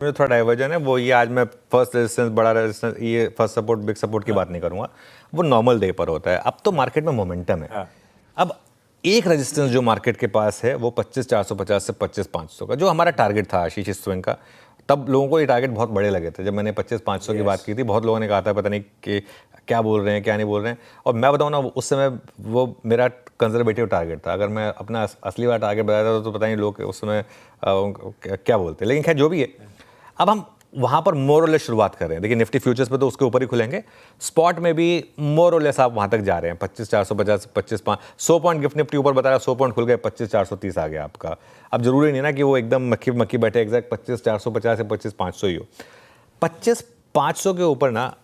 मुझे थोड़ा डाइवर्जन है वो ये। आज मैं फर्स्ट रेजिस्टेंस, बड़ा रेजिस्टेंस, ये फर्स्ट सपोर्ट, बिग सपोर्ट की बात नहीं करूंगा, वो नॉर्मल डे पर होता है। अब तो मार्केट में मोमेंटम है। अब एक रेजिस्टेंस जो मार्केट के पास है वो 25,450 से 25,500 का, जो हमारा टारगेट था आशीष इस स्विंग का। तब लोगों को ये टारगेट बहुत बड़े लगे थे। जब मैंने 25,500 की बात की थी, बहुत लोगों ने कहा था पता नहीं कि क्या बोल रहे हैं क्या नहीं बोल रहे हैं। और मैं बताऊँ ना, उस समय वो मेरा कंजर्वेटिव टारगेट था। अगर मैं अपना असली वाला टारगेट बताया था तो पता नहीं लोग उस समय क्या बोलते। लेकिन खैर जो भी है, अब हम वहाँ पर मोर और लेस शुरुआत कर रहे हैं। देखिए निफ्टी फ्यूचर्स पे तो उसके ऊपर ही खुलेंगे, स्पॉट में भी मोर और लेस आप वहाँ तक जा रहे हैं। 25,450, 25,500 पॉइंट गिफ्ट निफ्टी ऊपर बता रहा है, 100 पॉइंट खुल गए, 25,430 आ गया आपका। अब जरूरी नहीं ना कि वो एकदम मक्खी मक्खी बैठे एग्जैक्ट 25,450 से 25,500 ही हो। 25,500 के ऊपर ना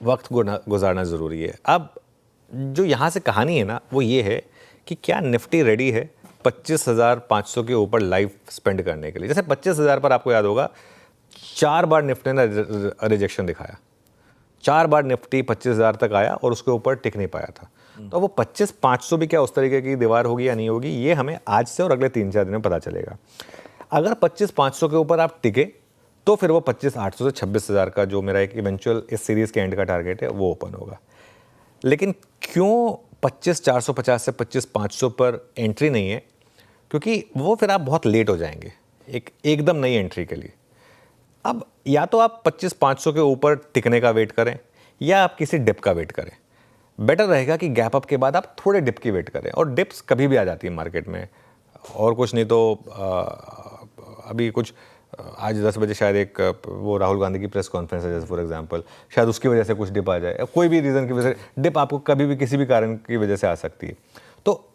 वक्त गुजारना ज़रूरी है। अब जो यहाँ से कहानी है ना वो ये है कि क्या निफ्टी रेडी है 25,500 के ऊपर लाइफ स्पेंड करने के लिए। जैसे 25,000 पर आपको याद होगा 4 बार निफ्टी ने रिजेक्शन दिखाया, 4 बार निफ्टी 25,000 तक आया और उसके ऊपर टिक नहीं पाया था। तो वो 25,500 भी क्या उस तरीके की दीवार होगी या नहीं होगी, ये हमें आज से और अगले 3-4 दिन में पता चलेगा। अगर 25,500 के ऊपर आप टिके तो फिर वो 25,800 से 26,000 का जो मेरा एक इवेंचुअल इस सीरीज़ के एंड का टारगेट है वो ओपन होगा। लेकिन क्यों 25,450 से 25,500 पर एंट्री नहीं है? क्योंकि वो फिर आप बहुत लेट हो जाएंगे एकदम नई एंट्री के लिए। अब या तो आप 25,500 के ऊपर टिकने का वेट करें या आप किसी डिप का वेट करें। बेटर रहेगा कि गैप अप के बाद आप थोड़े डिप की वेट करें, और डिप्स कभी भी आ जाती है मार्केट में। और कुछ नहीं तो अभी कुछ आज 10 बजे शायद एक वो राहुल गांधी की प्रेस कॉन्फ्रेंस है जैसे फॉर एग्जांपल, शायद उसकी वजह से कुछ डिप आ जाए। कोई भी रीज़न की वजह से डिप आपको कभी भी किसी भी कारण की वजह से आ सकती है। तो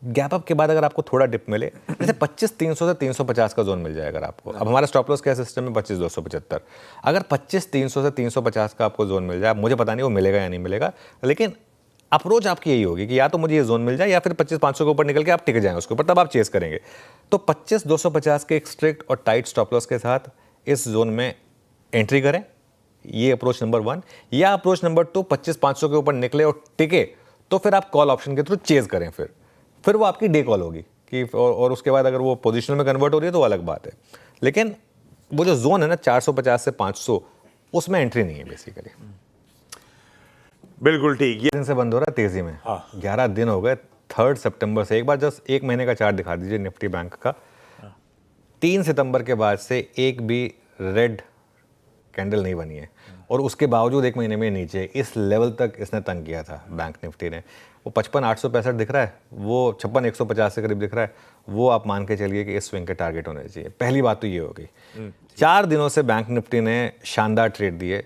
गैप अप के बाद अगर आपको थोड़ा डिप मिले, जैसे 25,300 से 350 का जोन मिल जाए अगर आपको। अब हमारा स्टॉप लॉस क्या सिस्टम है 25,275। अगर 25,300 से 350 का आपको जोन मिल जाए, मुझे पता नहीं वो मिलेगा या नहीं मिलेगा, लेकिन अप्रोच आपकी यही होगी कि या तो मुझे ये जोन मिल जाए या फिर 25,500 के ऊपर निकल के आप टिक जाएं उसके ऊपर, तब आप चेस करेंगे। तो 25,250 के एक स्ट्रिक्ट और टाइट स्टॉप लॉस के साथ इस जोन में एंट्री करें, ये अप्रोच नंबर 1। या अप्रोच नंबर 2, 25,500 के ऊपर निकले और टिके तो फिर आप कॉल ऑप्शन के थ्रू चेज करें। फिर वो आपकी डे कॉल होगी कि और उसके बाद अगर वो पोजिशनल में कन्वर्ट हो रही है तो अलग बात है। लेकिन वो जो जोन है ना 450 से 500, उसमें एंट्री नहीं है बेसिकली। बिल्कुल ठीक। ये दिन से बंद हो रहा है तेजी में। 11 दिन हो गए 3 सितंबर से। एक बार जस्ट एक महीने का चार्ट दिखा दीजिए निफ्टी बैंक का। 3 सितंबर के बाद से एक भी रेड कैंडल नहीं बनी है, और उसके बावजूद एक महीने में नीचे इस लेवल तक इसने तंग किया था बैंक निफ्टी ने। वो 55,865 दिख रहा है, वो 56,150 के करीब दिख रहा है। वो आप मान के चलिए कि इस स्विंग के टारगेट होने चाहिए। पहली बात तो ये होगी। 4 दिनों से बैंक निफ्टी ने शानदार ट्रेड दिए।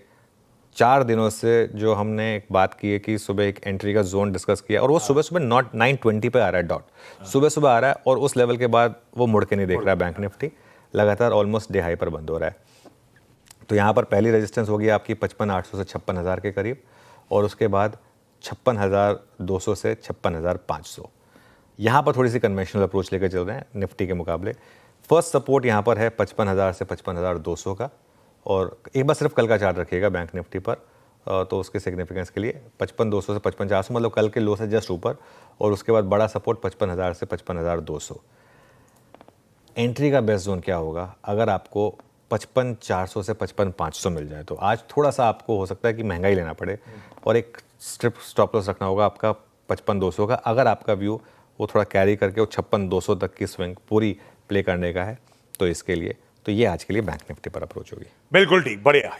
4 दिनों से जो हमने एक बात की है कि सुबह एक एंट्री का जोन डिस्कस किया, और वो सुबह सुबह नॉट 920 पे आ रहा है डॉट, सुबह सुबह आ रहा है, और उस लेवल के बाद वो मुड़ के नहीं देख रहा है बैंक निफ्टी। लगातार ऑलमोस्ट डे हाई पर बंद हो रहा है। तो यहाँ पर पहली रेजिस्टेंस होगी आपकी 55,800 से 56,000 के करीब, और उसके बाद 56,200 से 56,500। यहाँ पर थोड़ी सी कन्वेंशनल अप्रोच लेकर चल रहे हैं निफ्टी के मुकाबले। फर्स्ट सपोर्ट यहाँ पर है 55,000 से 55,200 का, और एक बार सिर्फ कल का चार्ट रखिएगा बैंक निफ्टी पर, तो उसके सिग्निफिकेंस के लिए 55,200 से 55,400 मतलब कल के लो से जस्ट ऊपर, और उसके बाद बड़ा सपोर्ट 55,000 से 55,200। एंट्री का बेस्ट जोन क्या होगा? अगर आपको 55,400 से 55,500 मिल जाए तो आज थोड़ा सा आपको हो सकता है कि महंगा ही लेना पड़े, और एक स्ट्रिप स्टॉप लॉस रखना होगा आपका 55,200 का। अगर आपका व्यू वो थोड़ा कैरी करके वो 56,200 तक की स्विंग पूरी प्ले करने का है तो इसके लिए तो ये आज के लिए बैंक निफ्टी पर अप्रोच होगी। बिल्कुल ठीक, बढ़िया।